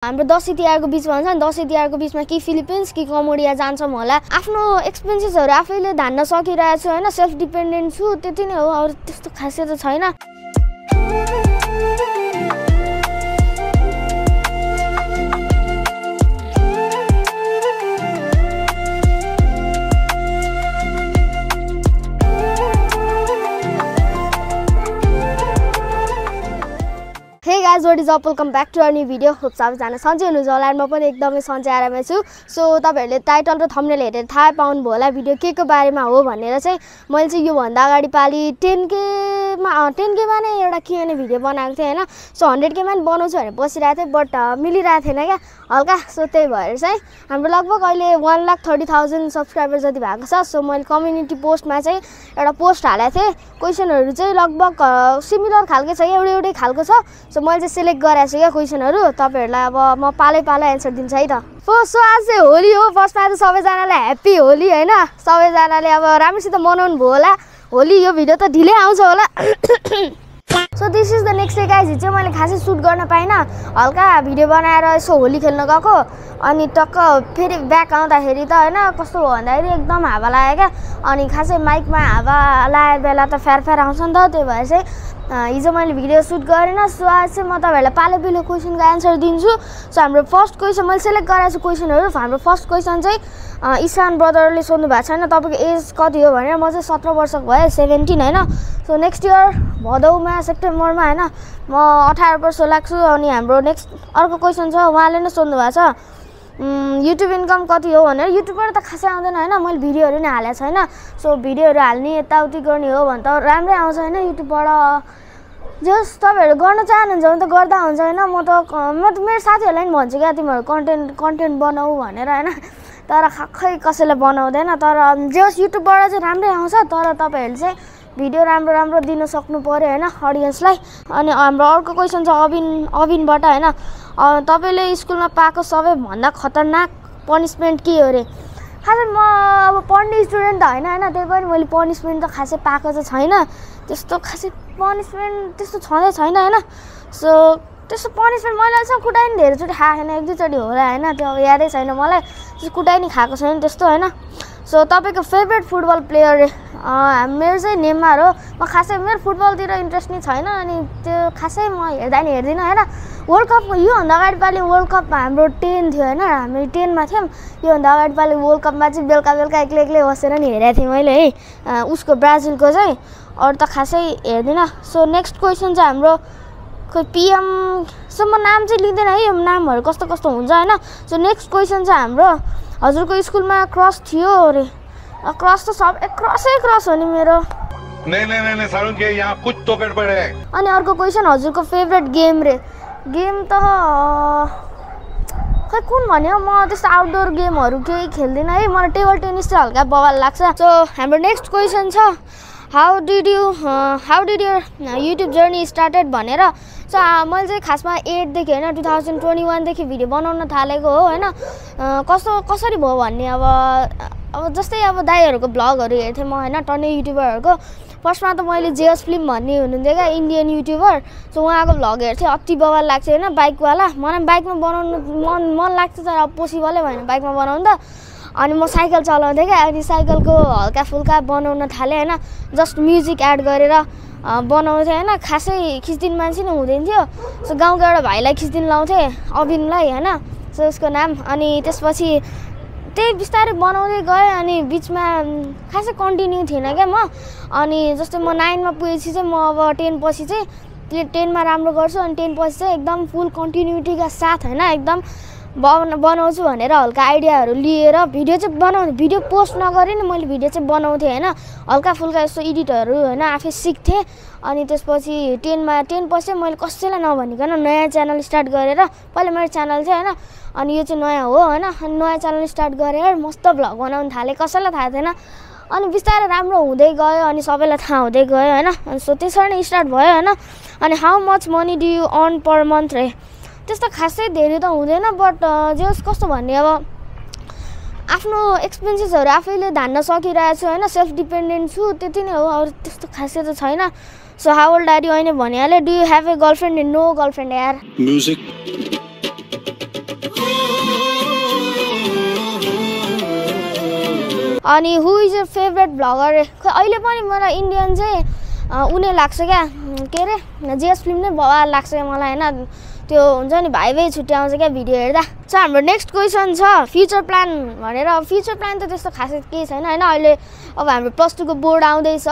हाम्रो दशैं तिहारको बीचमा हुन्छ नि दशैं तिहारको बीचमा कि फिलिपिन्स कि कम्बोडिया जान्छौँ होला आफ्नो एक्सपेन्सेसहरु आफैले धान्न सकिरहेको छु हैन सेल्फ डिपेन्डेन्ट छु त्यति नै हो अरु त्यस्तो खासै त छैन Hey guys, what is up? Welcome back to our new video. Hope सबैजना सन्चै हुनुहुन्छ होला म पनि एकदमै सन्चै आरामै छु सो तपाईहरुले टाइटल र थम्बनेल हेरेर थाहा पाउनु भयो होला भिडियो के को बारेमा हो भनेर चाहिँ मैले चाहिँ यो भन्दा अगाडि पाली 10k मा नै एउटा Q&A भिडियो बनाएको थिए हैन सो 100k मा पनि बनाउँछु भनेर बसिरहेको थिए बट मिलिरहेको थिएन क्या हल्का सो त्यही भएर चाहिँ हाम्रो लगभग अहिले 1,30,000 सब्स्क्राइबर जति भएको छ सो मैले कम्युनिटी पोस्टमा चाहिँ एउटा पोस्ट हालेको थिए क्वेशनहरु चाहिँ लगभग सिमिलर खालको छ एउटै खालको छ सो मैले चाहिँ सिलेक्ट गरेको छु क्या क्वेशनहरु तपाईहरुलाई अब म पालै एन्सर दिन्छु है त सो आज चाहिँ होली हो फर्स्टमा त सबैजनालाई ह्यापी होली हैन सबैजनाले अब राम्रोसित मनाउनु भयो होला होली यो भिडियो त ढिलै आउँछ होला so this is the next day guys हिजो मैले खासै सुट गर्न पाइन हल्का भिडियो बनाएर यसो होली खेल्न गएको अनि टक्क फेरि ब्याक आउँदाखेरि त हैन कस्तो हो भन्दाखेरि एकदम हावा लाग्यो क्या अनि खासै माइकमा हावा लागेको बेला त फ्यार आउँछ नि त त्यही भएर चाहिँ हिजो मैले भिडियो सुट गरेन सो आज चाहिँ म तपाईहरुलाई पालो क्वेशनको आन्सर दिन्छु सो हाम्रो फर्स्ट क्वेशन मैले सिलेक्ट गरेको छु क्वेशनहरु हाम्रो फर्स्ट क्वेशन चाहिँ ईशान ब्रदरले सोध्नु भएको छ हैन तपाईको एज कति हो भनेर म चाहिँ 17 वर्षको भए 17 हैन सो नेक्स्ट इयर भदौमा सेप्टेम्बरमा हैन म 18 वर्ष लाग्छु अनि हाम्रो नेक्स्ट अर्को क्वेशन छ उहाँले नै सोध्नु भएको छ युट्युब इन्कम कति हो भनेर युट्युबबाट त खासै आउँदैन हैन मैले भिडियोहरु नै हालेको छैन सो भिडियोहरु हाल्ने यताउति गर्ने हो भने त राम्रै आउँछ हैन युट्युबबाट जस तपाईहरु गर्न चाहनुहुन्छ भने त गर्दा हुन्छ हैन म मेरो साथीहरुलाई नि भन्छु क्या तिमीहरु कन्टेन्ट बनाऊ भनेर हैन तर खै कसैले बनाउँदैन तर जस युट्युबबाट चाहिँ राम्रै आउँछ तर तपाईहरुले चाहिँ भिडियो राम्रो दिन सक्नु पर्यो हैन ऑडियन्सलाई अनि हाम्रो अर्को क्वेशन छ अबिनबाट हैन तपाईले स्कुलमा पाएको सबैभन्दा खतरनाक पनिशमेन्ट के हो रे खासै म अब पढ्ने स्टुडेन्ट त हैन त्यही पनि मैले पनिशमेन्ट त खासै पाएको चाहिँ छैन त्यस्तो खासै पनिशमेन्ट त्यस्तो छँदै छैन हैन सो त्यस्तो पनिशमेन्ट मैले अहिलेसम्म कुटाइ नि धेरै चोटि खाएको छैन एक दुई चोटि होला हैन त्यो यादै छैन मलाई कुटाइ नि खाएको छैन त्यस्तो हैन सो तपाईको फेभरेट फुटबल प्लेयर मेरो चाहिँ नेमार हो म खासै मेरो फुटबलतिर इन्ट्रेस्ट नै छैन अनि त्यो खासै म हेर्दिन हैन वर्ल्ड कप यो भन्दा अगाडि पाली वर्ल्ड कप हाम्रो 10 थियो हैन हामी 10 मा थियौं यो भन्दा अगाडि पाली वर्ल्ड कपमा चाहिँ बेलका एक्लै बसेर नि हेरेको थिएँ मैले है उसको ब्राजिलको चाहिँ अरु त खासै हेर्दिन सो नेक्स्ट क्वेशन चाहिँ हाम्रो खै पीएम सो म नाम चाहिँ लिँदैन है यो नामहरु कस्तो हुन्छ हैन सो नेक्स्ट क्वेशन चाहिँ हाम्रो हजुरको स्कुलमा क्रस थियो रे क्रस त सब क्रस हो नि मेरो नहीं सारुण के यहाँ कुछ तो गड़बड़ है अनि अर्को क्वेशन हजुरको फेभरेट गेम रे गेम त खै कुन भन्यो म त्यस्तो आउटडोर गेमहरु केही खेल्दिन है मलाई टेबल टेनिस चाहिँ हल्का बवाल लाग्छ सो हाम्रो नेक्स्ट क्वेशन छ how did your YouTube journey started भनेर सो मैले चाहिँ खासमा 8 देखि हैन 2021 देखि भिडियो बनाउन थालेको हो हैन कसरी भयो भन्ने अब जस्तै अब दाइहरुको ब्लगहरु हेर्थे म हैन टन्ने युट्युबरहरुको फर्स्टमा त मैले जेएस फिल्म भन्ने हुनुहुन्थ्यो क्या इन्डियन युट्युबर सो उहाँको भ्लग हेर्थे अति बवाल लाग्थ्यो हैन बाइकवाला मलाई बाइकमा बनाउनु मन लाग्थ्यो तर अब पोसिबलै भएन बाइकमा बनाउनु त अनि म साइकल चलाउँथे क्या अनि साइकलको हल्का फुल्का बनाउन थाले हैन जस्ट म्युजिक एड गरेर बनाउँथे हैन खासै खिच्दिन मान्छे नै हुँदैन थियो सो गाउँको एउटा भाइलाई खिच्दिन लाउँथे अबिनलाई हैन सो उसको नाम अनि त्यसपछि त्यही बिस्तारै बनाउँदै गए अनि बीचमा खासै कन्टिन्यू थिएन क्या म अनि जस्तै म 9 मा पुगेपछि चाहिँ म अब 10 पछि चाहिँ 10 मा राम्रो गर्छु अनि 10 पछि चाहिँ एकदम फुल कन्टिन्युटीका साथ हैन एकदम बनाउँछु भनेर हल्का आइडियाहरु लिएर भिडियो चाहिँ बनाउँथे भिडियो पोस्ट नगरे नि मैले भिडियो चाहिँ बनाउँथे हैन हल्का फुल्का यस्तो एडिटहरु हैन आफै सिक्थे अनि त्यसपछि 10 पछि मैले कसैलाई नभनिकन नयाँ च्यानल स्टार्ट गरेर पहिला मेरो च्यानल थियो हैन अनि यो चाहिँ नयाँ हो हैन अनि नयाँ च्यानल स्टार्ट गरेर मस्त भ्लग बनाउन थाले कसैलाई थाहा थिएन अनि बिस्तारै राम्रो हुँदै गयो अनि सबैलाई थाहा हुँदै गयो हैन अनि सो त्यसरी नै स्टार्ट भयो हैन अनि how much money do you earn per month रे त्यस्तो खासै धेरै त हुँदैन बट जस कस्तो भन्ने अब आफ्नो एक्सपेन्सेसहरु आफैले धान्न सकिरहेको छु हैन सेल्फ डिपेन्डेन्ट छु त्यति नै हो अरु त्यस्तो खासै त छैन so how old are you हैन भनिहाले do you have a girlfriend no girlfriend यार म्युजिक अनि who is your favourite vlogger खै अहिले पनि मलाई इन्डियन चाहिँ उनी लाग्छ क्या के अरे जेएस फिल्म नै बवाल लाग्छ मलाई हैन त्यो हुन्छ नि भाइ भाइ छुट्टी आउँछ क्या भिडियो हेर्दा सो हाम्रो नेक्स्ट क्वेसन छ फ्युचर प्लान भनेर फ्युचर प्लान त त्यस्तो खासै केही छैन हैन अहिले अब हाम्रो +2 को बोर्ड आउँदैछ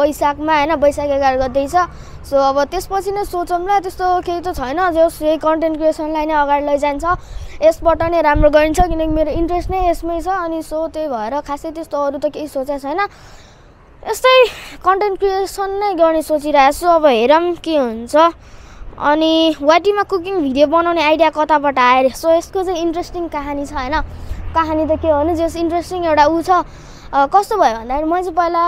वैशाखमा हैन वैशाख 11 गते छ सो अब त्यसपछि नै सोचौँला त्यस्तो केही त छैन जस यही कन्टेन्ट क्रिएसनलाई नै अगाडि लैजान्छ यसबाट नै राम्रो गरिन्छ किनकि मेरो इन्ट्रेस्ट नै यसमै छ अनि सो त्यही भएर खासै त्यस्तो अरू त केही सोचेको छैन यस्तै कन्टेन्ट क्रिएसन नै गर्ने सोचिरहेको छु अब हेरौँ के हुन्छ अनि वाइटीमा कुकिङ भिडियो बनाउने आइडिया कताबाट आयो सो यसको चाहिँ इन्ट्रेस्टिङ कहानी छ हैन कहानी त के हो भने जस इन्ट्रेस्टिङ एउटा उ छ कस्तो भयो भन्दाखेरि म चाहिँ पहिला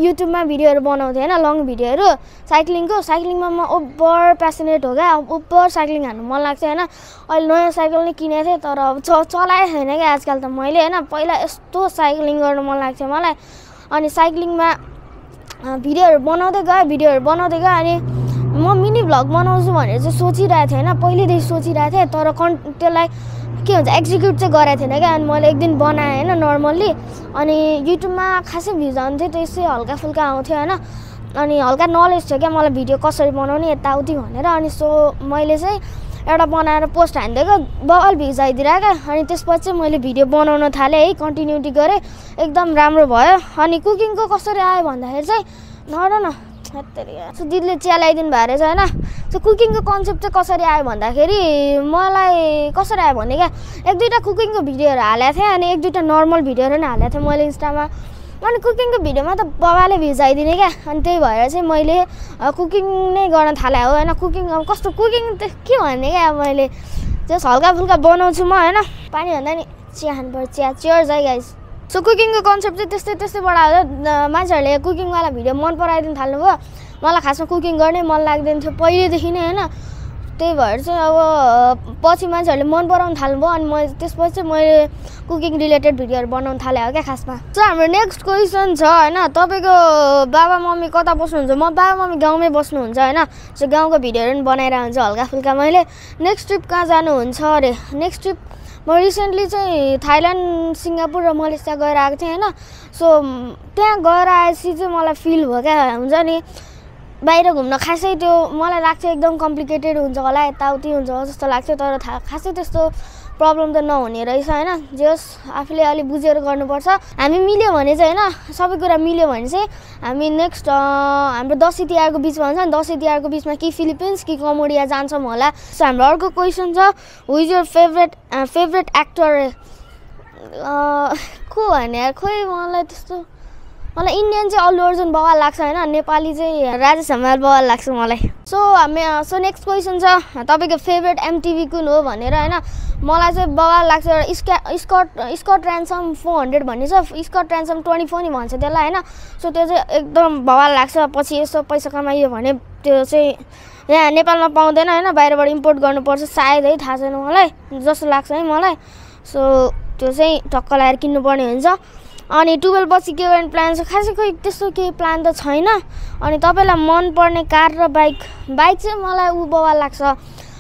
युट्युबमा भिडियोहरू बनाउँथेँ हैन लङ भिडियोहरू साइक्लिङमा म ओभर प्यासनेट हो क्या ओभर साइक्लिङ हान्नु मन लाग्छ हैन अहिले नयाँ साइकल नै किनेको थिएँ तर अब चलाएको छैन क्या आजकल त मैले हैन पहिला यस्तो साइक्लिङ गर्नु मन लाग्थ्यो मलाई अनि साइक्लिङमा भिडियोहरू बनाउँदै गएँ अनि म मिनी भ्लग बनाउँछु भनेर चाहिँ सोचिरहेको थिएँ हैन पहिलेदेखि सोचिरहेको थिएँ तर त्यसलाई के भन्छ एक्जिक्युट चाहिँ गरेको थिएन क्या अनि मैले एक दिन बनाएँ हैन नर्मल्ली अनि युट्युबमा खासै भ्युज आउँथ्यो त्यसै हल्का फुल्का आउँथ्यो हैन अनि हल्का नलेज थियो क्या मलाई भिडियो कसरी बनाउने यताउति भनेर अनि सो मैले चाहिँ एउटा बनाएर पोस्ट हानिदिएको बल भ्युज आइदिरहेको क्या अनि त्यसपछि चाहिँ मैले भिडियो बनाउन थालेँ है कन्टिन्युटी गरेँ एकदम राम्रो भयो अनि कुकिङको कसरी आयो भन्दाखेरि चाहिँ न सो दिदीले चिया ल्याइदिनु भएको रहेछ हैन सो कुकिङको कन्सेप्ट चाहिँ कसरी आयो भन्दाखेरि मलाई कसरी आयो भने क्या एक दुईवटा कुकिङको भिडियोहरू हालेको थिएँ अनि एक दुईवटा नर्मल भिडियोहरू नि हालेको थिएँ मैले इन्स्टामा अनि कुकिङको भिडियोमा त बाबाले भ्युज आइदिने क्या अनि त्यही भएर चाहिँ मैले कुकिङ नै गर्न थालेँ हो हैन कुकिङ अब कस्तो कुकिङ त के भन्ने क्या मैले जस हल्का फुल्का बनाउँछु म हैन पानी भन्दा नि चिया खानुपर्छ चियर्स है गाइस सो कुकिङको कन्सेप्ट चाहिँ त्यस्तैबाट आयो मान्छेहरूले कुकिङवाला भिडियो मन पराइदिनु थाल्नुभयो मलाई खासमा कुकिङ गर्ने मन लाग्दैन थियो पहिलेदेखि नै हैन त्यही भएर चाहिँ अब पछि मान्छेहरूले मन पराउन थाल्नुभयो अनि त्यसपछि चाहिँ मैले कुकिङ रिलेटेड भिडियोहरू बनाउन थालेँ हो क्या खासमा सो हाम्रो नेक्स्ट क्वेसन छ हैन तपाईँको बाबा मम्मी कता बस्नुहुन्छ म बाबा मम्मी गाउँमै बस्नुहुन्छ हैन सो गाउँको भिडियोहरू पनि बनाइरहेको हुन्छ हल्का फुल्का मैले नेक्स्ट ट्रिप कहाँ जानुहुन्छ अरे नेक्स्ट ट्रिप म रिसेन्टली चाहिँ थाइल्यान्ड सिङ्गापुर र मलेसिया गएर आएको थिएँ हैन सो त्यहाँ गएर आएपछि चाहिँ मलाई फिल भयो क्या हुन्छ नि बाहिर घुम्न खासै त्यो मलाई लाग्छ एकदम कम्प्लिकेटेड हुन्छ होला यताउति हुन्छ जस्तो लाग्थ्यो तर खासै त्यस्तो प्रब्लम त नहुने रहेछ हैन जस आफूले अलि बुझेर गर्नुपर्छ हामी मिल्यो भने चाहिँ हैन सबै कुरा मिल्यो भने चाहिँ हामी नेक्स्ट हाम्रो दसैँ तिहारको बिचमा हुन्छ नि दसैँ तिहारको बिचमा कि फिलिपिन्स कि कम्बोडिया जान्छौँ होला सो हाम्रो अर्को क्वेसन छ हु इज योर फेभरेट एक्टर को भने यार खोइ मलाई इन्डियन चाहिँ अल्लु अर्जुन बवाल लाग्छ हैन नेपाली चाहिँ राजेश हमाल बवाल लाग्छ मलाई सो नेक्स्ट क्वेसन छ तपाईँको फेभरेट एमटिभी कुन हो भनेर हैन मलाई चाहिँ बवाल लाग्छ स्कट ऱ्यान्सम 400 भन्ने छ स्कट ऱ्यान्सम 24 नि भन्छ त्यसलाई हैन सो त्यो चाहिँ एकदम बवाल लाग्छ पछि यसो पैसा कमाइयो भने त्यो चाहिँ यहाँ नेपालमा पाउँदैन हैन बाहिरबाट इम्पोर्ट गर्नुपर्छ सायद है थाहा छैन मलाई जस्तो लाग्छ है मलाई सो त्यो चाहिँ टक्क लगाएर किन्नुपर्ने हुन्छ अनि 12 पछि के गर्ने प्लान छ खासै खोइ त्यस्तो केही प्लान त छैन अनि तपाईँलाई मनपर्ने कार र बाइक चाहिँ मलाई बवाल लाग्छ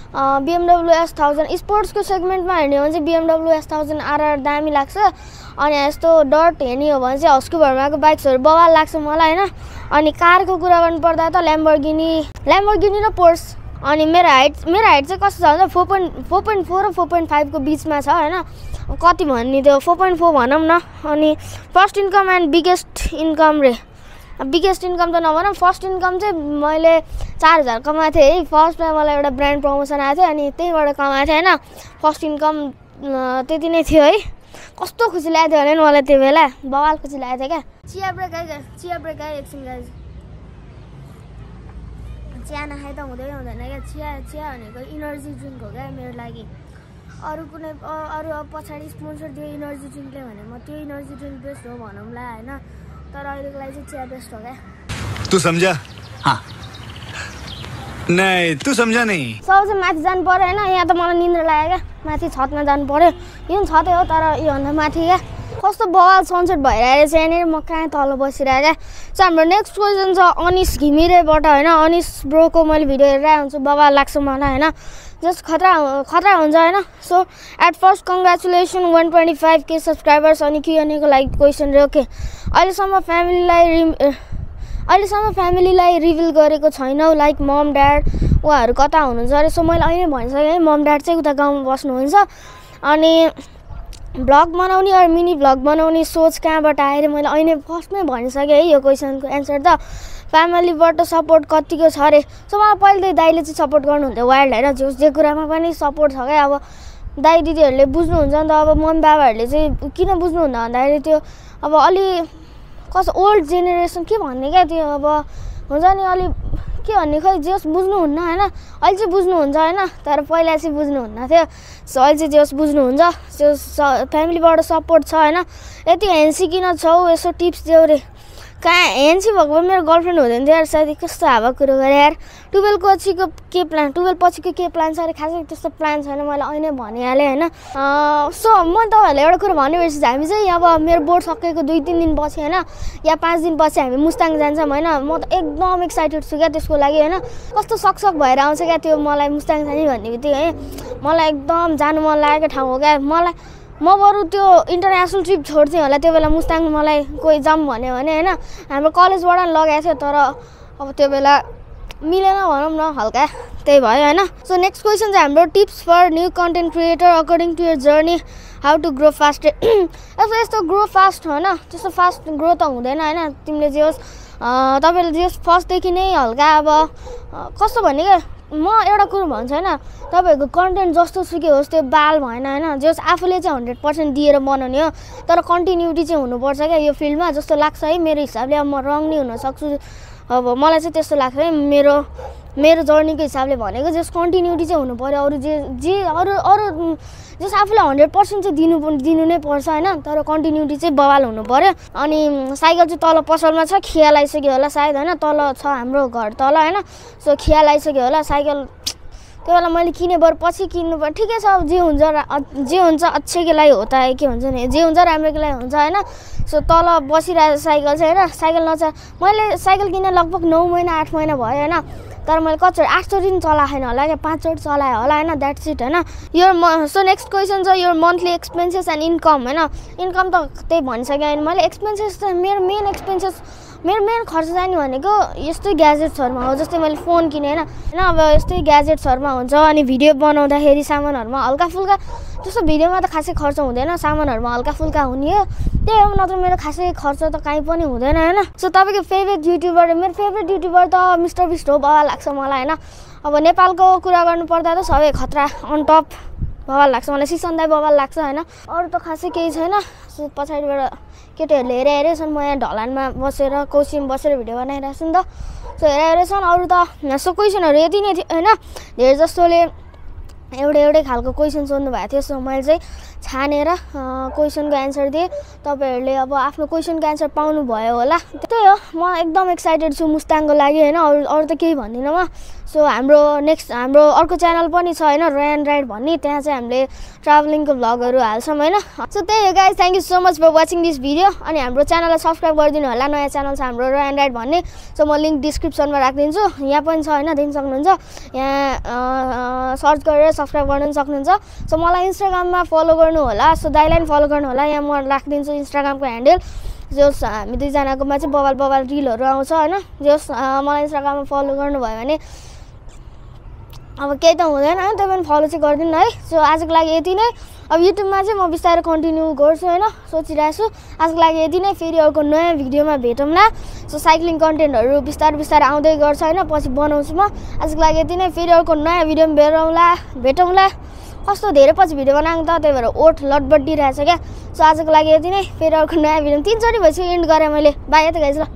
BMW S1000 स्पोर्ट्सको सेगमेन्टमा हेर्ने हो भने चाहिँ BMW S1000 RR दामी लाग्छ अनि यस्तो डट हेर्ने हो भने चाहिँ हस्को भर्माको बाइक्सहरू बवाल लाग्छ मलाई हैन अनि कारको कुरा गर्नु पर्दा त ल्याम्बोर्गिनी र पोर्स अनि मेरो हाइट चाहिँ कस्तो छ भन्दा 4.4 र 4.5 को बिचमा छ हैन कति भन्ने त्यो 4.4 भनौँ न अनि first income and biggest income biggest income त नभनौँ फर्स्ट इन्कम चाहिँ मैले 4000 कमाएको थिएँ है फर्स्टमा मलाई एउटा ब्रान्ड प्रमोसन आएको थियो अनि त्यहीबाट कमाएको थिएँ हैन फर्स्ट इन्कम त्यति नै थियो है कस्तो खुसी लागेको थियो भने मलाई त्यो बेला बवाल खुसी लागेको थियो क्या चिया ब्रेक आयो एकछिन गाइज चिया नखाइ त हुँदैन क्या चिया भनेको इनर्जी ड्रिङ्क हो क्या मेरो लागि अरू अब पछाडि स्पोन्सर दियो इनर्जी ड्रिङ्कले भने म त्यो इनर्जी ड्रिङ्क बेस्ट हो भनौँला हैन तर अहिलेको लागि चाहिँ चिया बेस्ट हो क्या तू समझा हाँ नहीं तू समझा नहीं सब चाहिँ माथि जानु पर्यो हैन यहाँ त मलाई निन्द्रा लाग्यो क्या माथि छतमा जानु पर्यो यो छतै हो तर योभन्दा माथि क्या कस्तो बवाल सनसेट भइरहेको छ यहाँनिर म कहाँ तल बसिरहेको क्या हाम्रो नेक्स्ट क्वेसन छ अनिस घिमिरेबाट हैन अनिस ब्रोको मैले भिडियो हेरिरहेको हुन्छु बवाल लाग्छ मलाई हैन जस्ट खतरा हुन्छ हैन so at first congratulation 125K subscribers अनि Q&A को लागि क्वेसन रह्यो के अहिलेसम्म फ्यामिलीलाई रिभिल गरेको छैनौ लाइक मम ड्याड उहाँहरू कता हुनुहुन्छ अरे सो मैले अहिले भनिसकेँ है मम ड्याड चाहिँ उता गाउँमा बस्नुहुन्छ अनि ब्लग बनाउने अरू मिनी ब्लग बनाउने सोच कहाँबाट आएर मैले अहिले फर्स्टमै भनिसकेँ है यो क्वेसनको एन्सर त फ्यामिलीबाट सपोर्ट कतिको छ अरे सो मलाई पहिल्यै दाइले चाहिँ सपोर्ट गर्नुहुन्थ्यो वाइल्ड हैन जे कुरामा पनि सपोर्ट छ क्या अब दाइ दिदीहरूले बुझ्नुहुन्छ नि त अब मम्मी बाबाहरूले चाहिँ किन बुझ्नुहुन्न भन्दाखेरि त्यो अब अलि कस्तो ओल्ड जेनेरेसन के भन्ने क्या त्यो अब हुन्छ नि अलि के भन्ने खै जे होस् बुझ्नुहुन्न हैन अहिले चाहिँ बुझ्नुहुन्छ हैन तर पहिला चाहिँ बुझ्नुहुन्न थियो सो अहिले चाहिँ जे होस् बुझ्नुहुन्छ त्यो फ्यामिलीबाट सपोर्ट छ हैन यति हेन्सी किन छौ यसो टिप्स देऊ रे कहाँ हेन्सी भएको भए मेरो गर्लफ्रेन्ड हुँदैन थियो यार सायद कस्तो हावा कुरो गरे यार 12 पछिको के प्लान छ अरे खासै त्यस्तो प्लान छैन मैले अहिले भनिहालेँ हैन सो म तपाईँहरूलाई एउटा कुरो भन्ने बिर्सेँ हामी चाहिँ अब मेरो बोर्ड सकेको 2-3 दिन पछि हैन या 5 दिन पछि हामी मुस्ताङ जान्छौँ हैन म त एकदम एक्साइटेड छु क्या त्यसको लागि हैन कस्तो सकसक भएर आउँछ क्या त्यो मलाई मुस्ताङ जाने भन्ने बित्तिकै है मलाई एकदम जानु मन लागेको ठाउँ हो क्या म बरु त्यो इन्टरनेसनल ट्रिप छोड्थेँ होला त्यो बेला मुस्ताङ मलाई कोही जाम भन्यो भने हैन हाम्रो कलेजबाट लगाएको थियो तर अब त्यो बेला मिलेन भनौँ न हल्का त्यही भयो हैन सो नेक्स्ट क्वेसन चाहिँ हाम्रो tips for new content creator according to your journey how to grow fast यस्तो ग्रो फास्ट हैन त्यस्तो फास्ट ग्रो त हुँदैन हैन तिमीले जे होस् तपाईँले जे होस् फर्स्टदेखि नै हल्का अब कस्तो भन्ने क्या म एउटा कुरो भन्छु हैन तपाईहरुको कन्टेन्ट जस्तो सुकै होस् त्यो बाल भएन हैन जस आफूले चाहिँ 100% दिएर बनाउने हो तर कन्टिन्युटी चाहिँ हुनुपर्छ क्या यो फिल्डमा जस्तो लाग्छ है मेरो हिसाबले अब म रङ नै हुन सक्छु अब मलाई चाहिँ त्यस्तो लाग्छ है मेरो जर्नीको हिसाबले भनेको जस कन्टिन्युटी चाहिँ हुनु पर्यो अरु जे अरु जस आफूले 100% चाहिँ दिनु नै पर्छ हैन तर कन्टिन्युटी चाहिँ बवाल हुनु पर्यो अनि साइकल चाहिँ तल पसलमा छ खिया लाइसक्यो होला सायद हैन तल छ हाम्रो घर तल हैन सो खिया लाइसक्यो होला साइकल त्यो बेला मैले किने बर पछि किन्नु पर्यो ठिकै छ जे हुन्छ अच्छैको लागि हो त के भन्छ नि जे हुन्छ राम्रोको लागि हुन्छ हैन सो तल बसिरहेको साइकल चाहिँ हैन साइकल मैले साइकल किने लगभग 9 महिना 8 महिना भयो हैन तर मैले कतिचोटि 8 चोटि पनि चलाएको छैन होला क्या 5 चोटि चलाएँ होला हैन द्याट्स इट हैन सो नेक्स्ट क्वेसन छ your monthly expenses and income हैन इन्कम त त्यही भनिसकेँ मैले एक्सपेन्सेस त मेरो मेन खर्च जाने भनेको यस्तै ग्याजेट्सहरुमा हो जस्तै मैले फोन किने हैन अब यस्तै ग्याजेट्सहरुमा हुन्छ अनि भिडियो बनाउँदाखेरि सामानहरुमा हल्का फुल्का जस्तो भिडियोमा त खासै खर्च हुँदैन सामानहरुमा हल्का फुल्का हुने हो त्यही हो नत्र मेरो खासै खर्च त काहीँ पनि हुँदैन हैन सो तपाईको फेभरेट युट्युबर मेरो फेभरेट युट्युबर त मिस्टर बिस्ट हो बाबा लाग्छ मलाई हैन अब नेपालको कुरा गर्नु पर्दा त सबै खतरा अन टप बवाल लाग्छ मलाई सिसन दाइ बवाल लाग्छ हैन अरु त खासै केही छैन सो पछाडीबाट केटीहरुले हेरेछन् म यहाँ ढलानमा बसेर कोसीमा बसेर भिडियो बनाइरहेको छु नि त सो हेरेछन् अरु त सो क्वेसनहरु यति नै थियो हैन धेरै जस्तोले एउटै खालको क्वेसन सोध्नु भएको थियो सो मैले चाहिँ छानेर क्वेसनको एन्सर दिए तपाईहरुले अब आफ्नो क्वेसनको एन्सर पाउनु भयो होला त्यही हो म एकदम एक्साइटेड छु मुस्ताङको लागि हैन अरु त केही भन्दिन म सो हाम्रो अर्को च्यानल पनि छ हैन रयान राइड भन्ने त्यहाँ चाहिँ हामीले ट्राभलिङको भ्लगहरु हाल्छौं हैन सो त्यही हो guys thank you so much for watching this video अनि हाम्रो च्यानललाई सब्स्क्राइब गरिदिनु होला नयाँ च्यानल छ हाम्रो रयान राइड भन्ने सो म लिंक डिस्क्रिप्सनमा राख्दिन्छु यहाँ पनि छ हैन दिन सक्नुहुन्छ यहाँ सर्च गरेर सब्स्क्राइब गर्न सक्नुहुन्छ सो मलाई इन्स्टाग्राममा फलो गर्नु होला सो दाइलाई फलो गर्नु होला यहाँ म राख्दिन्छु इन्स्टाग्रामको ह्यान्डल जस हामी दुईजनाकोमा चाहिँ बवाल रिलहरु आउँछ हैन जस मलाई इन्स्टाग्राममा फलो गर्नु भयो भने अब केही त हुँदैन हैन त्यही पनि फलो चाहिँ गर्दिनु है सो आजको लागि यति नै अब युट्युबमा चाहिँ म बिस्तारै कन्टिन्यू गर्छु हैन सोचिरहेको छु आजको लागि यति नै फेरि अर्को नयाँ भिडियोमा भेटौँला सो साइक्लिङ कन्टेन्टहरु बिस्तारै आउँदै गर्छ हैन पछि बनाउँछु म आजको लागि यति नै फेरि अर्को नयाँ भिडियोमा भेटौँला कस्तो धेरै पछि भिडियो बनाएको त त्यही भएर ओठ लटबड्डी रहेछ क्या सो आजको लागि यति नै फेरि अर्को नयाँ भिडियो 3 चोटि भइसक्यो एन्ड गरे मैले बाइ त गाइज ल